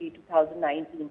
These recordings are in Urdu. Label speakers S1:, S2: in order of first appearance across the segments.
S1: 2019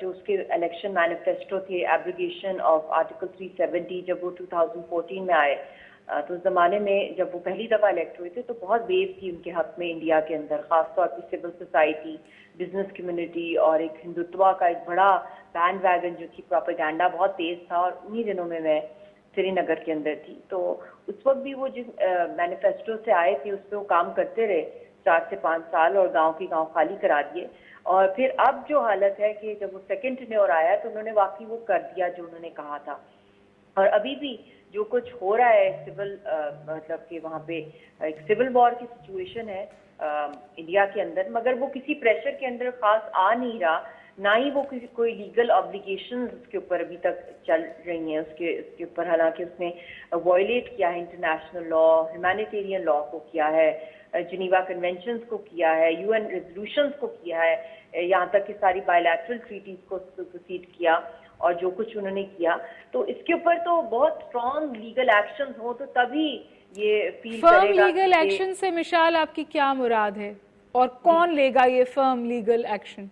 S1: جو اس کے الیکشن مینیفیسٹو تھے ایبریگیشن آف آرٹیکل 370 جب وہ 2014 میں آئے تو اس زمانے میں جب وہ پہلی دفعہ الیکٹ ہوئے تھے تو بہت ویو تھی ان کے حق میں انڈیا کے اندر، خاص طور پہ سول سوسائٹی، بزنس کمیونٹی اور ایک ہندوتوا کا ایک بڑا بینڈ ویگن جو تھی، پروپیگنڈا بہت تیز تھا. اور انہی دنوں میں سری نگر کے اندر تھی. تو اس وقت بھی وہ جس مینیفیسٹو سے آئے تھے اس پہ وہ کام کرتے رہے 4 سے 5 سال اور گاؤں کی گاؤں خالی کرا دیے. اور پھر اب جو حالت ہے کہ جب وہ سیکنڈ ٹینیور آیا تو انہوں نے واقعی وہ کر دیا جو انہوں نے کہا تھا. اور ابھی بھی جو کچھ ہو رہا ہے سول مطلب کہ وہاں پہ ایک سول وار کی سچویشن ہے انڈیا کے اندر، مگر وہ کسی پریشر کے اندر خاص آ نہیں رہا، نہ ہی وہ کسی کوئی لیگل آبلیگیشنز اس کے اوپر ابھی تک چل رہی ہیں اس کے اوپر. حالانکہ اس نے وائلیٹ کیا ہے انٹرنیشنل لا، ہیومینیٹیرین لا کو کیا ہے، جنیوا کنونشنز کو کیا ہے، یو این ریزولوشنز کو کیا ہے، یہاں تک کہ ساری بائیلیٹرل ٹریٹیز کو سپرسیڈ کیا اور جو کچھ انہوں نے کیا. تو اس کے اوپر تو بہت اسٹرانگ لیگل ایکشنز ہوں تو تبھی یہ فیل
S2: فرم
S1: کرے گا.
S2: لیگل ایکشن سے مشال آپ کی کیا مراد ہے اور کون لے گا یہ فرم لیگل ایکشن؟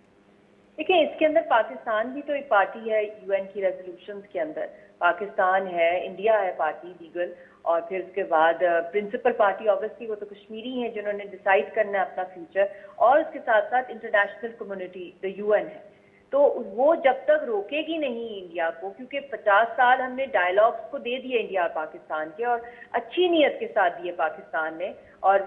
S1: دیکھیں اس کے اندر پاکستان بھی تو ایک پارٹی ہے یو این کی ریزولوشنز کے اندر، پاکستان ہے، انڈیا ہے پارٹی لیگل، اور پھر اس کے بعد پرنسپل پارٹی آبویسلی وہ تو کشمیری ہیں جنہوں نے ڈیسائیڈ کرنا ہے اپنا فیوچر، اور اس کے ساتھ ساتھ international community the U N ہے. تو وہ جب تک روکے گی نہیں انڈیا کو، کیونکہ 50 سال ہم نے ڈائلاگس کو دے دیے انڈیا اور پاکستان کے، اور اچھی نیت کے ساتھ دیے پاکستان نے، اور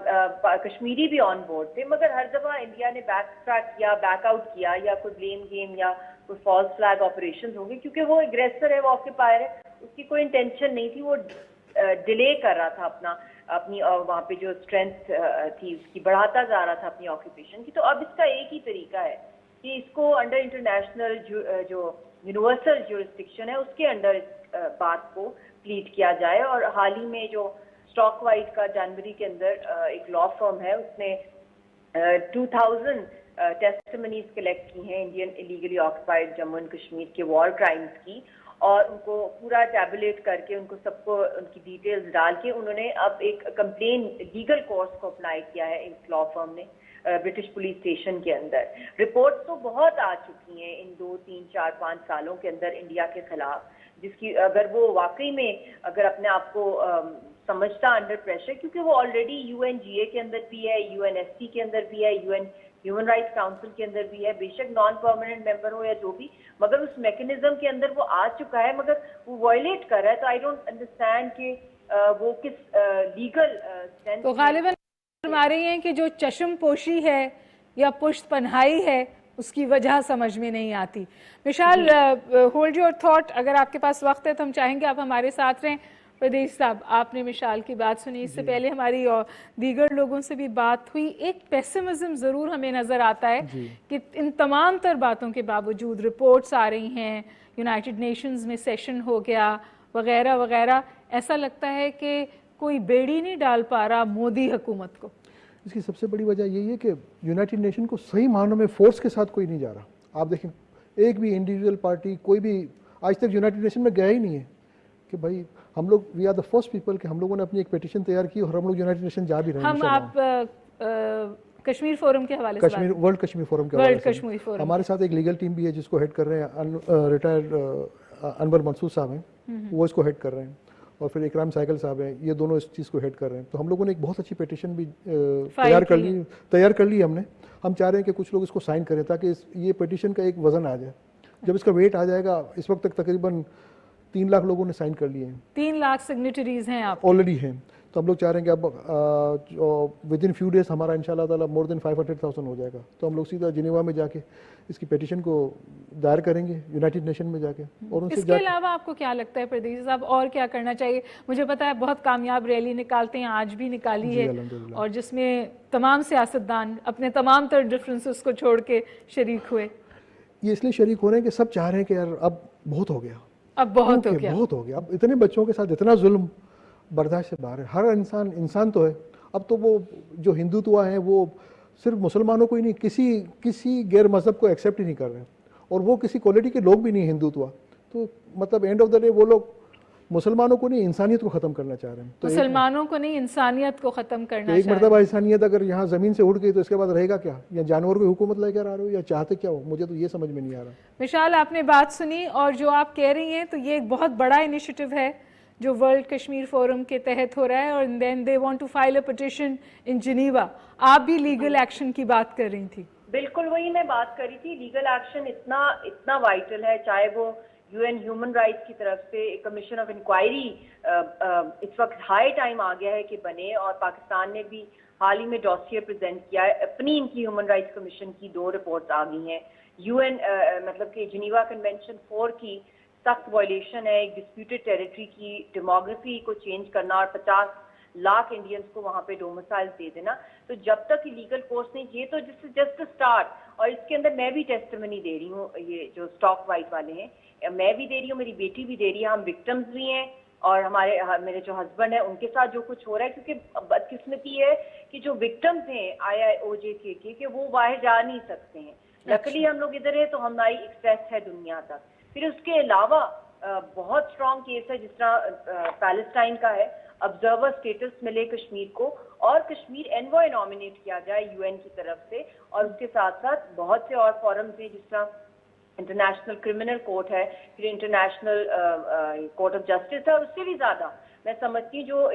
S1: کشمیری بھی آن بورڈ تھے، مگر ہر دفعہ انڈیا نے بیک ٹریک کیا، بیک آؤٹ کیا، یا کوئی بلیم گیم یا کوئی فالس فلیگ آپریشن ہو گئی، کیونکہ وہ اگریسر ہے، وہ آکوپائر ہے، اس کی کوئی انٹینشن نہیں تھی، وہ ڈیلے کر رہا تھا اپنی وہاں پہ جو اسٹرینتھ تھی اس کی بڑھاتا جا رہا تھا اپنی آکوپیشن کی. تو اب اس کا ایک ہی طریقہ ہے کہ اس کو انڈر انٹرنیشنل جو یونیورسل جورسڈکشن ہے اس کے انڈر اس بات کو پلیٹ کیا جائے. اور حال ہی میں جو اسٹاک وائٹ کا جنوری کے اندر ایک لا فرم ہے، اس نے 2000 ٹیسٹمنیز کلیکٹ کی ہیں Indian illegally occupied Jammu and Kashmir کے وار کرائمز کی، اور ان کو پورا ٹیبولیٹ کر کے ان کو سب کو ان کی ڈیٹیلز ڈال کے انہوں نے اب ایک کمپلین لیگل کورس کو اپلائی کیا ہے اس لا فرم نے برٹش پولیس اسٹیشن کے اندر. رپورٹ تو بہت آ چکی ہیں ان 2 3 4 5 سالوں کے اندر انڈیا کے خلاف، جس کی اگر وہ واقعی میں اگر اپنے آپ کو سمجھتا انڈر پریشر، کیونکہ وہ آلریڈی یو این جی اے کے اندر بھی ہے، یو این ایس سی کے اندر بھی ہے، U N human rights council کے اندر بھی ہے، بے شک نان پرماننٹ ممبر ہو یا جو بھی، مگر اس میکنزم کے اندر وہ آ چکا ہے، مگر وہ وائلیٹ کر رہا ہے. تو آئی ڈونٹ انڈرسٹینڈ کہ وہ کس لیگل سینس.
S2: تو غالباً فرما رہی ہیں کہ جو چشم پوشی ہے یا پشت پناہی ہے اس کی وجہ سمجھ میں نہیں آتی. مشال، ہولڈ یور تھاٹ، اگر آپ کے پاس وقت ہے تو ہم چاہیں گے آپ ہمارے ساتھ رہیں. پردیش صاحب، آپ نے مشال کی بات سنی، اس سے پہلے ہماری اور دیگر لوگوں سے بھی بات ہوئی. ایک پیسمزم ضرور ہمیں نظر آتا ہے کہ ان تمام تر باتوں کے باوجود رپورٹس آ رہی ہیں، یونائٹڈ نیشنز میں سیشن ہو گیا وغیرہ وغیرہ، ایسا لگتا ہے کہ کوئی بیڑی نہیں ڈال پا رہا مودی حکومت کو.
S3: اس کی سب سے بڑی وجہ یہی ہے کہ یونائٹڈ نیشن کو صحیح معنوں میں فورس کے ساتھ کوئی نہیں جا رہا. آپ دیکھیں ایک بھی انڈیویجول پارٹی کوئی بھی آج تک یونائٹڈ نیشن میں گیا ہی نہیں ہے کہ بھائی ہم لوگ we are the first people کہ ہم لوگوں نے اپنی ایک پیٹیشن تیار کی اور ہم لوگ یونائٹڈ نیشن جا بھی رہے ہیں.
S2: ہم آپ کشمیر فورم کے حوالے سے
S3: کشمیر ورلڈ کشمیر فورم کے حوالے سے ہمارے ساتھ ایک لیگل ٹیم بھی ہے جس کو ہیڈ کر رہے ہیں ریٹائرڈ انور منصور صاحب ہیں، وہ اس کو ہیڈ کر رہے ہیں، اور پھر اکرام سائیکل صاحب ہیں، یہ دونوں اس چیز کو ہیڈ کر رہے ہیں. تو ہم لوگوں نے ایک بہت اچھی پیٹیشن بھی تیار کر لی ہم نے. ہم چاہ رہے ہیں کہ کچھ لوگ اس کو سائن کریں تاکہ یہ پیٹیشن کا ایک وزن آ جائے. جب اس کا ویٹ آ جائے گا، اس وقت تک تقریباً 3 لاکھ لوگوں نے سائن کر لیے ہیں.
S2: 3 لاکھ سگنیٹریز ہیں آپ
S3: آلریڈی ہیں. تو ہم لوگ چاہ رہے ہیں کہ اب ود ان فیو ڈیز ہمارا ان شاء اللہ تعالیٰ مور دین 500,000 ہو جائے گا. تو ہم لوگ سیدھا جنیوا میں جا کے اس کی پیٹیشن کو دائر کریں گے یونائٹڈ نیشن میں جا کے. اور ان سے
S2: اس کے علاوہ آپ کو کیا لگتا ہے پردیش صاحب اور کیا کرنا چاہیے؟ مجھے پتا ہے بہت کامیاب ریلی نکالتے ہیں، آج بھی نکالی ہے، اور جس میں تمام سیاستدان اپنے تمام تر ڈفرینسز کو چھوڑ کے شریک ہوئے.
S3: یہ اس لیے شریک ہو رہے ہیں کہ سب چاہ رہے ہیں کہ یار اب بہت ہو گیا،
S2: اب بہت ہو گیا.
S3: اب اتنے بچوں کے ساتھ اتنا ظلم برداشت سے باہر ہے. ہر انسان تو ہے. اب تو وہ جو ہندوتوا ہیں وہ صرف مسلمانوں کو ہی نہیں، کسی غیر مذہب کو ایکسیپٹ ہی نہیں کر رہے ہیں، اور وہ کسی کوالٹی کے لوگ بھی نہیں ہندوتوا. تو مطلب اینڈ آف دا ڈے وہ لوگ مسلمانوں کو نہیں انسانیت کو ختم کرنا چاہ رہے ہیں. تو
S2: مسلمانوں کو نہیں انسانیت کو ختم کرنا
S3: ایک مرتبہ انسانیت اگر یہاں زمین سے اٹھ گئی تو اس کے بعد رہے گا کیا؟ یا جانور کو حکومت لے کر آ رہے ہو یا چاہتے کیا ہو؟ مجھے تو یہ سمجھ میں نہیں آ رہا.
S2: مشال آپ نے بات سنی اور جو آپ کہہ رہی ہیں تو یہ ایک بہت بڑا انیشیٹو ہے جو ورلڈ کشمیر فورم کے تحت ہو رہا ہے اور then they want to file a petition in Geneva. آپ بھی لیگل ایکشن کی بات کر رہی تھی.
S1: بالکل وہی میں بات کر رہی تھی. لیگل ایکشن اتنا وائٹل ہے, چاہے وہ یو این ہیومن رائٹس کی طرف سے ایک کمیشن آف انکوائری اس وقت ہائی ٹائم آ گیا ہے کہ بنے, اور پاکستان نے بھی حال ہی میں ڈوسیئر پریزنٹ کیا ہے اپنی. ان کی ہیومن رائٹس کمیشن کی 2 رپورٹس آ گئی ہیں. یو این مطلب کہ جنیوا کنونشن 4 کی سخت وائلیشن ہے, ایک ڈسپیوٹڈ ٹیریٹری کی ڈیموگرافی کو چینج کرنا اور 50 لاکھ انڈینس کو وہاں پہ ڈومسائل دے دینا. تو جب تک لیگل کورس نہیں, یہ تو جسٹ اسٹارٹ, اور اس کے اندر میں بھی ٹیسٹیمنی دے رہی ہوں, یہ جو اسٹاک وائٹ والے ہیں میں بھی دے رہی ہوں, میری بیٹی بھی دے رہی ہے, ہم وکٹمز بھی ہیں, اور میرے جو ہسبینڈ ہیں ان کے ساتھ جو کچھ ہو رہا ہے, کیونکہ بدقسمتی ہے کہ جو وکٹمز ہیں IIOJ کے کہ وہ باہر جا نہیں سکتے ہیں. لکلی ہم لوگ ادھر ہیں تو ہماری ایکسپریس ہے دنیا تک. پھر اس کے علاوہ بہت اسٹرانگ کیس ہے جس طرح پیلسٹائن کا ہے, آبزرور اسٹیٹس ملے کشمیر کو, اور کشمیر انوائے نامینیٹ کیا جائے UN کی طرف سے, اور اس کے ساتھ ساتھ بہت سے اور فورمز ہیں جس طرح انٹرنیشنل کرمنل کورٹ ہے, پھر انٹرنیشنل کورٹ آف جسٹس ہے, اور اس سے بھی زیادہ میں سمجھتی ہوں جو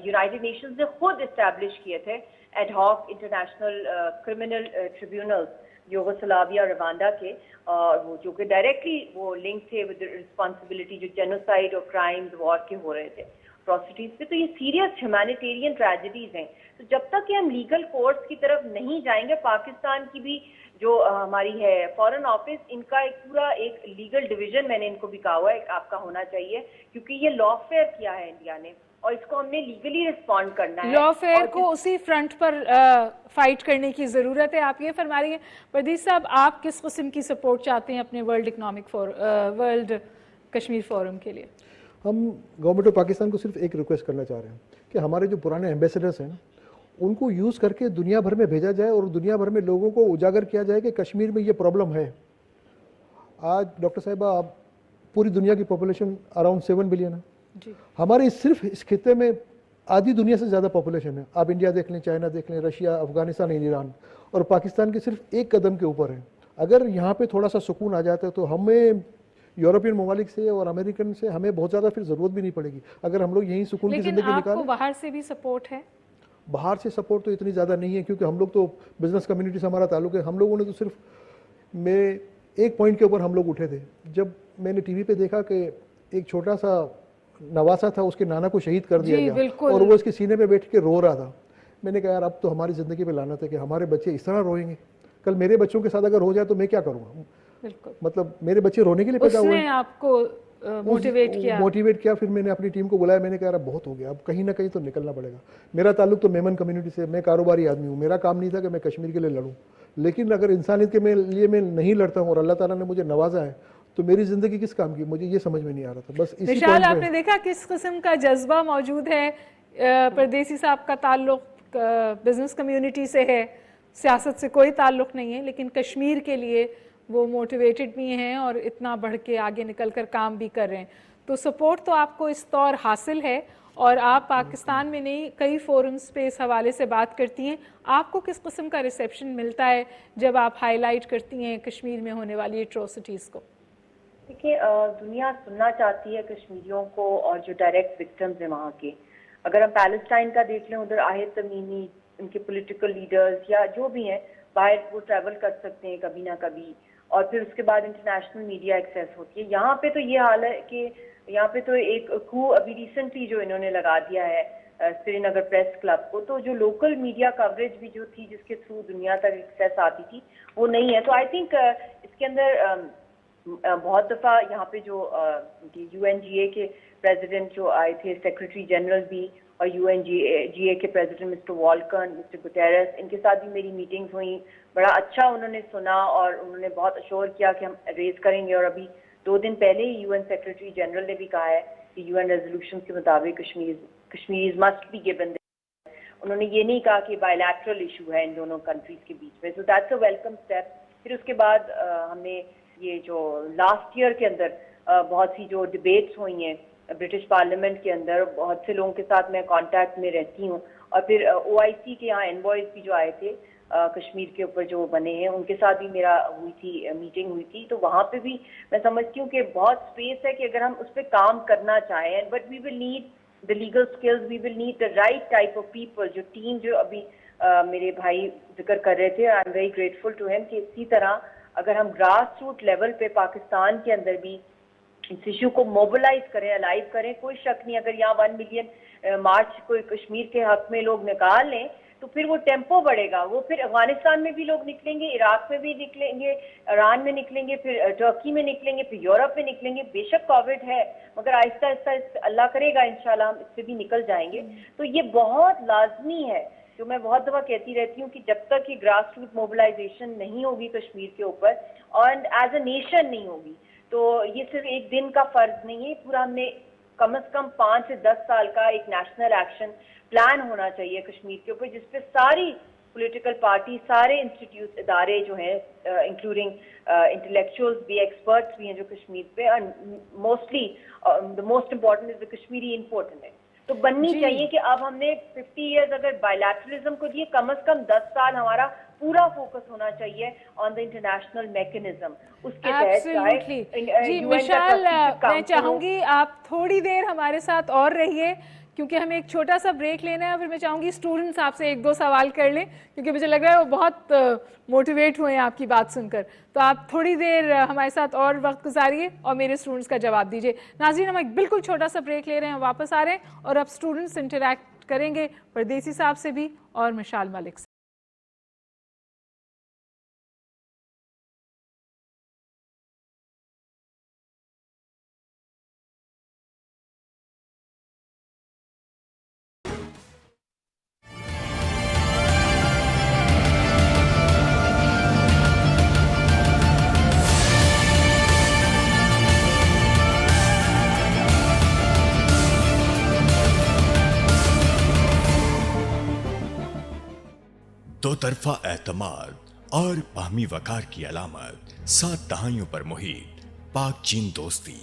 S1: یونائٹڈ نیشنز نے خود اسٹیبلش کیے تھے ad hoc international criminal tribunals Yugoslavia اور روانڈا کے, اور وہ جو کہ ڈائریکٹلی وہ لنک تھے ود رسپانسبلٹی جو جینوسائڈ اور کرائمز وار کے ہو رہے تھے, اٹراسٹیز پہ. تو یہ سیریس ہیومینیٹیرین ٹریجڈیز ہیں. تو جب تک کہ ہم لیگل کورٹس کی طرف نہیں جائیں گے, پاکستان کی بھی جو ہماری ہے فارن آفس, ان کا ایک لیگل ڈویژن میں نے ان کو بھی کہا ہوا ہے آپ کا ہونا چاہیے, کیونکہ یہ لا فیئر کیا ہے انڈیا نے, اور اس کو ہم نے لیگلی رسپونڈ کرنا ہے.
S2: لا فیئر کو اسی فرنٹ پر فائٹ کرنے کی ضرورت ہے. آپ یہ فرما رہی ہیں پردیش صاحب, آپ کس قسم کی سپورٹ چاہتے ہیں اپنے ورلڈ کشمیر فورم کے لیے؟
S3: ہم گورنمنٹ آف پاکستان کو صرف ایک ریکویسٹ کرنا چاہ رہے ہیں کہ ہمارے جو پرانے ایمبیسڈرس ہیں ان کو یوز کر کے دنیا بھر میں بھیجا جائے, اور دنیا بھر میں لوگوں کو اجاگر کیا جائے کہ کشمیر میں یہ پرابلم ہے. آج ڈاکٹر صاحبہ پوری دنیا کی پاپولیشن اراؤنڈ 7 بلین ہے. ہمارے صرف اس خطے میں آدھی دنیا سے زیادہ پاپولیشن ہے. آپ انڈیا دیکھ لیں, چائنا دیکھ لیں, رشیا, افغانستان, ایران, اور پاکستان کے صرف ایک قدم کے اوپر ہے. اگر یہاں پہ تھوڑا سا سکون آ جاتا ہے تو ہمیں یورپین ممالک سے اور امریکن سے ہمیں بہت زیادہ پھر ضرورت بھی نہیں پڑے گی اگر ہم لوگ یہیں سکون کی زندگی نکالیں.
S2: لیکن آپ کو باہر سے بھی سپورٹ ہے؟
S3: باہر سے سپورٹ تو اتنی زیادہ نہیں ہے کیونکہ ہم لوگ تو بزنس کمیونٹی سے ہمارا تعلق ہے. ہم لوگوں نے تو صرف میں ایک پوائنٹ کے اوپر ہم لوگ اٹھے تھے, جب میں نے ٹی وی پہ دیکھا کہ ایک چھوٹا سا نواسا تھا, اس کے نانا کو شہید کر دیا گیا اور وہ اس کے سینے پہ بیٹھ کے رو رہا تھا. میں نے کہا یار اب تو ہماری زندگی پہ لعنت ہے کہ ہمارے بچے اس طرح روئیں گے. کل میرے بچوں کے ساتھ اگر ہو جائے تو میں کیا کروں گا؟ مطلب میرے بچے رونے کے لیے پیدا ہوئے.
S2: اس نے آپ کو
S3: موٹیویٹ کیا. پھر میں نے اپنی ٹیم کو بلایا, میں نے کہا بہت ہو گیا, اب کہیں نہ کہیں تو نکلنا پڑے گا. میرا تعلق تو میمن کمیونٹی سے, میں کاروباری آدمی ہوں, میرا کام نہیں تھا کہ میں کشمیر کے لیے لڑوں, لیکن اگر انسانیت کے لیے میں نہیں لڑتا ہوں اور اللہ تعالیٰ نے مجھے نوازا ہے تو میری زندگی کس کام کی, مجھے یہ سمجھ میں نہیں آ رہا تھا. بس اسی
S2: مشال, آپ نے دیکھا کس قسم کا جذبہ موجود ہے. پردیسی صاحب کا تعلق بزنس کمیونٹی سے ہے, سیاست سے کوئی تعلق نہیں ہے, لیکن کشمیر کے لیے وہ موٹیویٹڈ بھی ہیں اور اتنا بڑھ کے آگے نکل کر کام بھی کر رہے ہیں. تو سپورٹ تو آپ کو اس طور حاصل ہے, اور آپ پاکستان میں نہیں کئی فورمز پہ اس حوالے سے بات کرتی ہیں. آپ کو کس قسم کا ریسیپشن ملتا ہے جب آپ ہائی لائٹ کرتی ہیں کشمیر میں ہونے والی ایٹروسٹیز کو؟
S1: دیکھیے, دنیا سننا چاہتی ہے کشمیریوں کو, اور جو ڈائریکٹ وکٹمز ہیں وہاں کے. اگر ہم پیلسٹائن کا دیکھ لیں, ادھر آہد تمیمی, ان کے پولیٹیکل لیڈرز یا جو بھی ہیں باہر وہ ٹریول کر سکتے ہیں کبھی نہ کبھی, اور پھر اس کے بعد انٹرنیشنل میڈیا ایکسیس ہوتی ہے. یہاں پہ تو یہ حال ہے کہ یہاں پہ تو ایک کھو ابھی ریسنٹلی جو انہوں نے لگا دیا ہے سری نگر پریس کلب کو, تو جو لوکل میڈیا کوریج بھی جو تھی جس کے تھرو دنیا تک ایکسیس آتی تھی وہ نہیں ہے. تو آئی تھنک اس کے اندر بہت دفعہ یہاں پہ جو UNGA کے پریزیڈنٹ جو آئے تھے, سیکرٹری جنرل بھی, اور UNGA کے پریزیڈنٹ مسٹر والکن, مسٹر گٹیرس, ان کے ساتھ بھی میری میٹنگز ہوئیں. بڑا اچھا انہوں نے سنا اور انہوں نے بہت اشور کیا کہ ہم ریز کریں گے. اور ابھی 2 دن پہلے ہی UN سیکرٹری جنرل نے بھی کہا ہے کہ UN ریزولوشن کے مطابق کشمیریز مسٹ بی گیون. انہوں نے یہ نہیں کہا کہ بائیلیٹرل ایشو ہے ان دونوں کنٹریز کے بیچ میں. So that's a welcome step. پھر اس کے بعد ہم نے یہ جو لاسٹ ایئر کے اندر بہت سی جو ڈبیٹس ہوئی ہیں برٹش پارلیمنٹ کے اندر بہت سے لوگوں کے ساتھ میں کانٹیکٹ میں رہتی ہوں. اور پھر OIC کے یہاں انوائز بھی جو آئے تھے کشمیر کے اوپر جو بنے ہیں, ان کے ساتھ بھی میرا میٹنگ ہوئی تھی. تو وہاں پہ بھی میں سمجھتی ہوں کہ بہت اسپیس ہے کہ اگر ہم اس پہ کام کرنا چاہیں, but we will need the legal skills, we will need the right type of people. جو ٹیم جو ابھی میرے بھائی ذکر کر رہے تھے, I am very grateful to him, کہ اسی طرح اگر ہم گراس روٹ لیول پہ پاکستان کے اندر بھی اس ایشو کو موبلائز کریں, الائیو کریں, کوئی شک نہیں, اگر یہاں 1 ملین مارچ کوئی کشمیر کے حق میں لوگ نکال لیں تو پھر وہ ٹیمپو بڑھے گا. وہ پھر افغانستان میں بھی لوگ نکلیں گے, عراق میں بھی نکلیں گے, ایران میں نکلیں گے, پھر ٹرکی میں نکلیں گے, پھر یورپ میں نکلیں گے. بے شک کووڈ ہے مگر آہستہ آہستہ اللہ کرے گا انشاءاللہ ہم اس سے بھی نکل جائیں گے. تو یہ بہت لازمی ہے, جو میں بہت دفعہ کہتی رہتی ہوں کہ جب تک یہ گراس روٹ موبلائزیشن نہیں ہوگی کشمیر کے اوپر اور ایز اے نیشن نہیں ہوگی, تو یہ صرف ایک دن کا فرض نہیں ہے, پورا ہم نے کم از کم 5 سے 10 سال کا ایک نیشنل ایکشن پلان ہونا چاہیے کشمیر کے اوپر, جس پہ ساری پولیٹیکل پارٹی, سارے انسٹیٹیوٹ, ادارے جو ہیں انکلوڈنگ انٹلیکچوئلز بھی, ایکسپرٹس بھی ہیں جو کشمیر پہ, mostly the most important is the Kashmiri important. تو بننی چاہیے کہ اب ہم نے 50 ایئرز اگر بائیلیٹرلزم کو دیے, کم از کم 10 سال ہمارا پورا فوکس ہونا چاہیے آن دا انٹرنیشنل میکنزم. اس کے تحت
S2: جی مشال, میں چاہوں گی آپ تھوڑی دیر ہمارے ساتھ اور رہیے, کیونکہ ہمیں ایک چھوٹا سا بریک لینا ہے. پھر میں چاہوں گی اسٹوڈنٹس آپ سے 1-2 سوال کر لیں, کیونکہ مجھے لگ رہا ہے وہ بہت موٹیویٹ ہوئے ہیں آپ کی بات سن کر. تو آپ تھوڑی دیر ہمارے ساتھ اور وقت گزاریے اور میرے اسٹوڈنٹس کا جواب دیجیے. ناظرین, ہم ایک بالکل چھوٹا سا بریک لے رہے ہیں, واپس آ رہے ہیں اور اب اسٹوڈنٹس انٹریکٹ کریں گے پردیسی صاحب سے بھی اور مشال ملک سے.
S4: دو طرفہ اعتماد اور باہمی وقار کی علامت, 7 دہائیوں پر محیط پاک چین دوستی,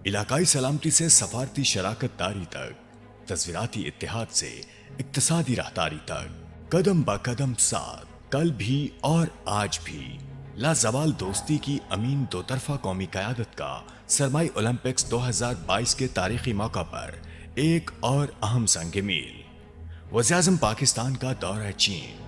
S4: علاقائی سلامتی سے سفارتی شراکت داری تک, تصویراتی اتحاد سے اقتصادی راہداری تک, قدم با قدم ساتھ, کل بھی اور آج بھی. لازوال دوستی کی امین دو طرفہ قومی قیادت کا سرمائی اولمپکس 2022 کے تاریخی موقع پر ایک اور اہم سنگ میل, وزیر اعظم پاکستان کا دورہ چین.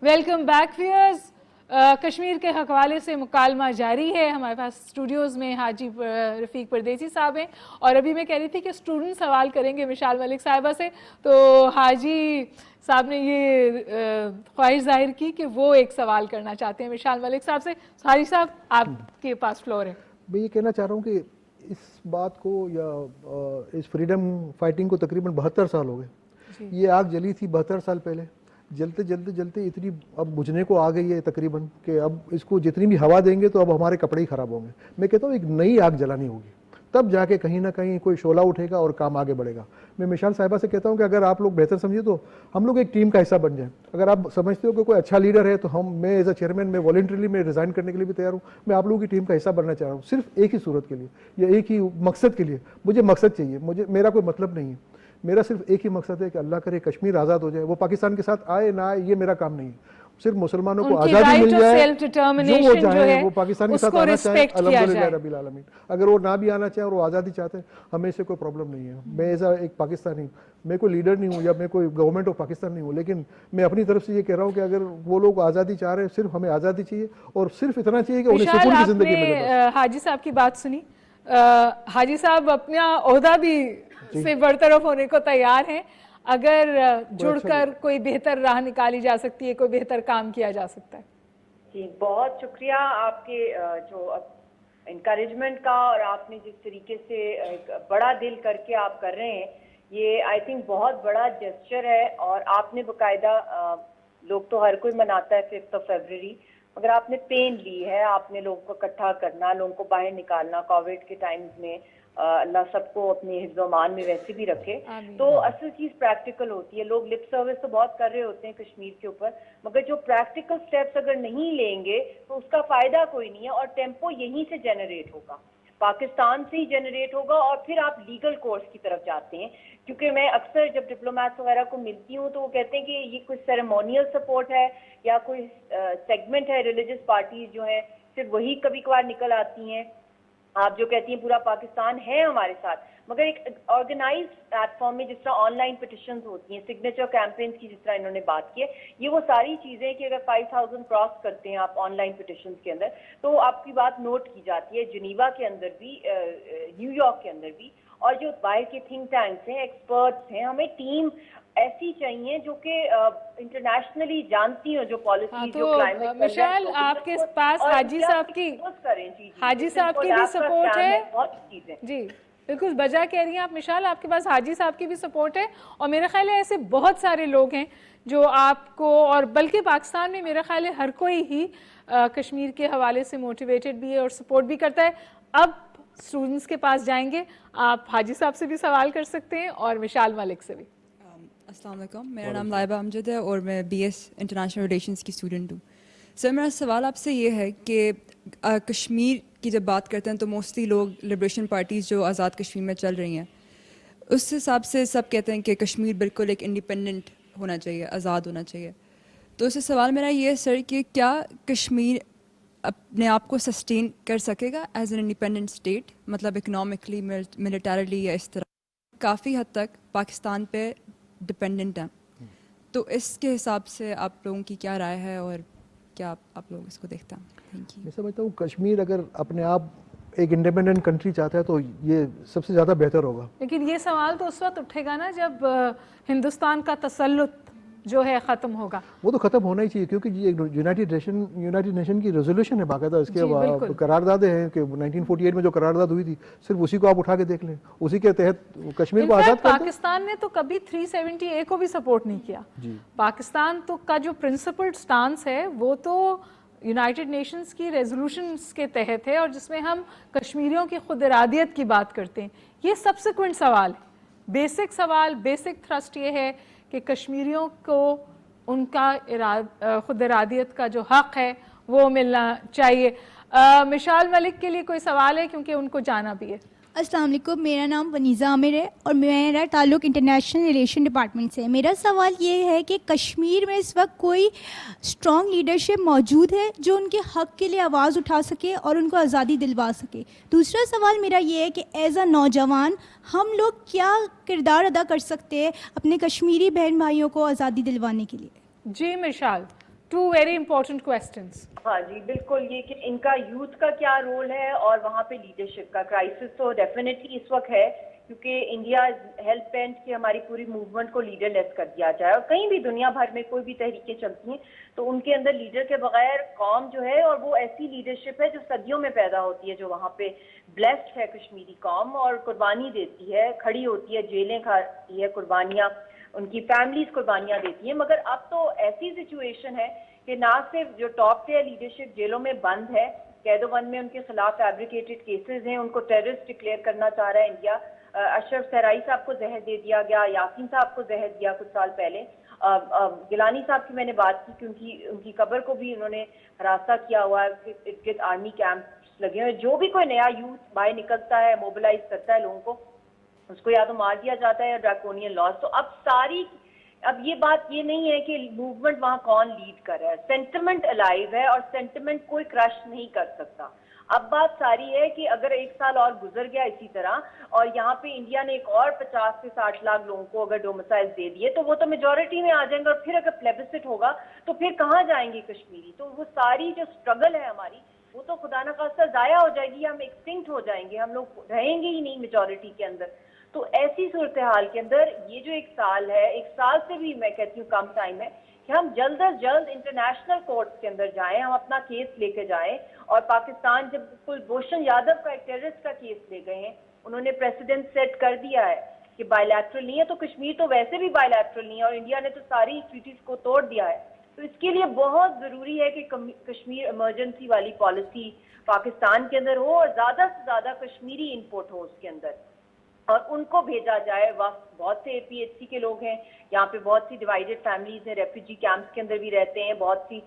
S2: Welcome back viewers. کشمیر کے حوالے سے مکالمہ جاری ہے. ہمارے پاس اسٹوڈیوز میں حاجی رفیق پردیسی صاحب ہیں, اور ابھی میں کہہ رہی تھی کہ اسٹوڈنٹ سوال کریں گے مشال ملک صاحبہ سے, تو حاجی صاحب نے یہ خواہش ظاہر کی کہ وہ ایک سوال کرنا چاہتے ہیں مشال ملک صاحب سے. حاجی صاحب, آپ کے پاس فلور ہے.
S3: میں یہ کہنا چاہ رہا ہوں کہ اس بات کو یا اس فریڈم فائٹنگ کو تقریباً 72 سال ہو گئے. یہ آگ جلی تھی 72 سال پہلے, جلتے جلتے جلتے اتنی اب بجھنے کو آ گئی ہے تقریباً کہ اب اس کو جتنی بھی ہوا دیں گے تو اب ہمارے کپڑے ہی خراب ہوں گے. میں کہتا ہوں ایک نئی آگ جلانی ہوگی, تب جا کے کہیں نہ کہیں کوئی شعلہ اٹھے گا اور کام آگے بڑھے گا. میں مشال صاحبہ سے کہتا ہوں کہ اگر آپ لوگ بہتر سمجھے تو ہم لوگ ایک ٹیم کا حصہ بن جائیں. اگر آپ سمجھتے ہو کہ کوئی اچھا لیڈر ہے تو میں ایز اے چیئرمین میں والنٹریلی میں ریزائن کرنے کے لیے بھی تیار ہوں. میں آپ لوگوں کی ٹیم کا حصہ بننا چاہ رہا ہوں, صرف ایک ہی صورت کے لیے یا ایک ہی مقصد کے لیے. مجھے مقصد چاہیے, میرا کوئی مطلب نہیں ہے. میرا صرف ایک ہی مقصد ہے کہ اللہ کرے کشمیر آزاد ہو جائے. وہ پاکستان کے ساتھ آئے نہ آئے یہ میرا کام نہیں ہے, صرف مسلمانوں کو آزادی مل جائے, جو وہ چاہیں وہ پاکستان کے ساتھ آنا چاہیں الحمدللہ رب العالمین. اگر وہ نہ بھی آنا چاہیں اور وہ آزادی چاہتے ہیں, ہمیں سے کوئی پرابلم نہیں ہے. میں ایز ایک پاکستانی, میں کوئی لیڈر نہیں ہوں یا میں کوئی گورنمنٹ آف پاکستان نہیں ہوں, لیکن میں اپنی طرف سے یہ کہہ رہا ہوں کہ اگر وہ لوگ آزادی چاہ رہے ہیں, صرف ہمیں آزادی چاہیے اور صرف اتنا چاہیے کہ انہیں سکون کی زندگی ملے.
S2: حاجی صاحب کی بات سنی, حاجی صاحب اپنا عہدہ بھی سے برطرف ہونے کو تیار ہیں اگر جڑ کر کوئی بہتر راہ نکالی جا سکتی ہے, کوئی بہتر کام کیا جا سکتا ہے.
S1: جی بہت شکریہ آپ کے جو انکریجمنٹ کا, اور آپ نے جس طریقے سے ایک بڑا دل کر کے آپ کر رہے ہیں, یہ آئی تھنک بہت بڑا جسچر ہے. اور آپ نے باقاعدہ, لوگ تو ہر کوئی مناتا ہے 5 فروری, مگر آپ نے پین لی ہے, آپ نے لوگوں کو اکٹھا کرنا, لوگوں کو باہر نکالنا کووڈ کے ٹائمز میں, اللہ سب کو اپنے حفظ و امان میں ویسے بھی رکھے. تو اصل چیز پریکٹیکل ہوتی ہے. لوگ لپ سروس تو بہت کر رہے ہوتے ہیں کشمیر کے اوپر, مگر جو پریکٹیکل سٹیپس اگر نہیں لیں گے تو اس کا فائدہ کوئی نہیں ہے, اور ٹیمپو یہیں سے جنریٹ ہوگا, پاکستان سے ہی جنریٹ ہوگا, اور پھر آپ لیگل کورس کی طرف جاتے ہیں. کیونکہ میں اکثر جب ڈپلومیٹس وغیرہ کو ملتی ہوں تو وہ کہتے ہیں کہ یہ کوئی سیریمونیل سپورٹ ہے یا کوئی سیگمنٹ ہے, ریلیجس پارٹیز جو ہیں صرف وہی کبھی کبھار نکل آتی ہیں. آپ جو کہتی ہیں پورا پاکستان ہے ہمارے ساتھ, مگر ایک آرگنائز پلیٹ فارم میں جس طرح آن لائن پٹیشنز ہوتی ہیں, سگنیچر کیمپینز کی جس طرح انہوں نے بات کی ہے, یہ وہ ساری چیزیں کہ اگر 5000 کراس کرتے ہیں آپ آن لائن پٹیشنز کے اندر تو آپ کی بات نوٹ کی جاتی ہے, جنیوا کے اندر بھی, نیو یارک کے اندر بھی, اور جو باہر کے تھنک ٹینکس ہیں, ایکسپرٹس ہیں, ہمیں ٹیم ایسی چاہیے جو کہ انٹرنیشنلی جانتی ہوں جو پالیسی جو کلائمیٹ.
S2: مشال آپ کے پاس حاجی صاحب کی بھی سپورٹ ہے. جی بالکل بجا کہہ رہی ہیں آپ مشال, آپ کے پاس حاجی صاحب کی بھی سپورٹ ہے, اور میرا خیال ہے ایسے بہت سارے لوگ ہیں جو آپ کو, اور بلکہ پاکستان میں میرا خیال ہے ہر کوئی ہی کشمیر کے حوالے سے موٹیویٹڈ بھی ہے اور سپورٹ بھی کرتا ہے. اب اسٹوڈنٹس کے پاس جائیں گے, آپ حاجی صاحب سے بھی سوال کر سکتے ہیں اور مشال ملک سے بھی.
S5: السلام علیکم, میرا نام لائبہ امجد ہے اور میں بی ایس انٹرنیشنل ریلیشنز کی اسٹوڈنٹ ہوں. سر میرا سوال آپ سے یہ ہے کہ کشمیر کی جب بات کرتے ہیں تو موسٹلی لوگ لبریشن پارٹیز جو آزاد کشمیر میں چل رہی ہیں اس حساب سے سب کہتے ہیں کہ کشمیر بالکل ایک انڈیپینڈنٹ ہونا چاہیے, آزاد ہونا چاہیے. تو اس سے سوال میرا یہ ہے سر کہ کیا کشمیر اپنے آپ کو سسٹین کر سکے گا ایز این انڈیپینڈنٹ اسٹیٹ, مطلب اکنامکلی, ملیٹریلی, یا اس طرح کافی حد تک پاکستان پہ ڈپینڈنٹ ہیں. تو اس کے حساب سے آپ لوگوں کی کیا رائے ہے اور کیا آپ لوگ اس کو دیکھتے ہیں؟ Thank you.
S3: میں سمجھتا ہوں کشمیر اگر اپنے آپ ایک انڈیپینڈنٹ کنٹری چاہتا ہے تو یہ سب سے زیادہ بہتر ہوگا.
S2: لیکن یہ سوال تو اس وقت اٹھے گا نا جب ہندوستان کا تسلط جو ہے ختم ہوگا.
S3: وہ تو ختم ہونا ہی چاہیے کیونکہ یہ یونائٹڈ نیشن کی ریزولوشن ہے باقاعدہ, اس کے قراردادیں ہیں کہ 1948 میں جو قرارداد ہوئی تھی صرف اسی کو آپ اٹھا کے دیکھ لیں, اسی کے تحت کشمیر کو آزاد کر دیں.
S2: پاکستان نے تو کبھی 370A کو بھی سپورٹ نہیں کیا. پاکستان تو کا جو پرنسپلڈ سٹانس ہے وہ تو یونائٹڈ نیشنز کی ریزولوشنز کے تحت ہے, اور جس میں ہم کشمیریوں کی خود ارادیت کی بات کرتے ہیں. یہ سبسیکوینٹ سوال ہے. بیسک سوال, بیسک تھرسٹ یہ ہے کہ کشمیریوں کو ان کا خود ارادیت کا جو حق ہے وہ ملنا چاہیے. مشال ملک کے لیے کوئی سوال ہے کیونکہ ان کو جانا بھی ہے.
S6: السلام علیکم, میرا نام ونیزہ عامر ہے اور میرا تعلق انٹرنیشنل ریلیشن ڈپارٹمنٹ سے ہے. میرا سوال یہ ہے کہ کشمیر میں اس وقت کوئی اسٹرانگ لیڈرشپ موجود ہے جو ان کے حق کے لیے آواز اٹھا سکے اور ان کو آزادی دلوا سکے. دوسرا سوال میرا یہ ہے کہ ایز اے نوجوان ہم لوگ کیا کردار ادا کر سکتے ہیں اپنے کشمیری بہن بھائیوں کو آزادی دلوانے کے لیے؟
S2: جی مشال, 2 very important questions.
S1: ہاں جی بالکل, یہ کہ ان کا یوتھ کا کیا رول ہے اور وہاں پہ لیڈرشپ کا کرائسس تو ڈیفینیٹلی اس وقت ہے کیونکہ انڈیا ہیلپ پینٹ کہ ہماری پوری موومنٹ کو لیڈر لیس کر دیا جائے. اور کہیں بھی دنیا بھر میں کوئی بھی تحریکیں چلتی ہیں تو ان کے اندر لیڈر کے بغیر قوم جو ہے, اور وہ ایسی لیڈرشپ ہے جو صدیوں میں پیدا ہوتی ہے, جو وہاں پہ بلیسڈ ہے کشمیری قوم, اور قربانی دیتی ہے, کھڑی ہوتی ہے, جیلیں کھاتی ہے, قربانیاں ان کی فیملیز قربانیاں دیتی ہیں. مگر اب تو ایسی سچویشن ہے کہ نہ صرف جو ٹاپ ٹیئر لیڈرشپ جیلوں میں بند ہے, قید و بند میں ان کے خلاف فیبریکیٹڈ کیسز ہیں, ان کو ٹیررسٹ ڈکلیئر کرنا چاہ رہا ہے انڈیا. اشرف صحرائی صاحب کو زہر دے دیا گیا, یاسین صاحب کو زہر دیا کچھ سال پہلے, گیلانی صاحب کی میں نے بات کی کیونکہ ان کی قبر کو بھی انہوں نے ہراساں کیا ہوا ہے, ارد گرد آرمی کیمپس لگے ہوئے. جو بھی کوئی نیا یوتھ باہر نکلتا ہے, موبلائز کرتا ہے لوگوں کو, اس کو یا تو مار دیا جاتا ہے یا ڈریکونین لاز. تو اب یہ بات یہ نہیں ہے کہ موومنٹ وہاں کون لیڈ کر رہا ہے, سینٹیمنٹ الائیو ہے اور سینٹیمنٹ کوئی کرش نہیں کر سکتا. اب بات ساری ہے کہ اگر 1 سال اور گزر گیا اسی طرح اور یہاں پہ انڈیا نے ایک اور 50 سے 60 لاکھ لوگوں کو اگر ڈومسائل دے دیے تو وہ تو میجورٹی میں آ جائیں گے, اور پھر اگر پلیبسٹ ہوگا تو پھر کہاں جائیں گے کشمیری. تو وہ ساری جو اسٹرگل ہے ہماری وہ تو خدا نخواستہ ضائع ہو جائے گی, ہم ایکسٹنکٹ ہو جائیں گے, ہم لوگ رہیں گے ہی نہیں میجورٹی کے اندر. تو ایسی صورتحال کے اندر یہ جو 1 سال ہے, 1 سال سے بھی میں کہتی ہوں کم ٹائم ہے کہ ہم جلد از جلد انٹرنیشنل کورٹس کے اندر جائیں, ہم اپنا کیس لے کے جائیں. اور پاکستان جب کلبھوشن یادو کا ایک ٹیررسٹ کا کیس لے گئے ہیں, انہوں نے پریسیڈنٹ سیٹ کر دیا ہے کہ بائی لیٹرل نہیں ہے, تو کشمیر تو ویسے بھی بائی لیٹرل نہیں ہے, اور انڈیا نے تو ساری ٹریٹیز کو توڑ دیا ہے. تو اس کے لیے بہت ضروری ہے کہ کشمیر ایمرجنسی والی پالیسی پاکستان کے اندر ہو اور زیادہ سے زیادہ کشمیری انپوٹ ہو اس کے اندر اور ان کو بھیجا جائے. وقت بہت سے پی ایچ سی کے لوگ ہیں یہاں پہ, بہت سی ڈیوائیڈڈ فیملیز ہیں, ریفیوجی کیمپس کے اندر بھی رہتے ہیں, بہت سی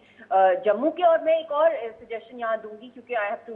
S1: جموں کے. اور میں ایک اور سجیشن یہاں دوں گی کیونکہ آئی ہیو ٹو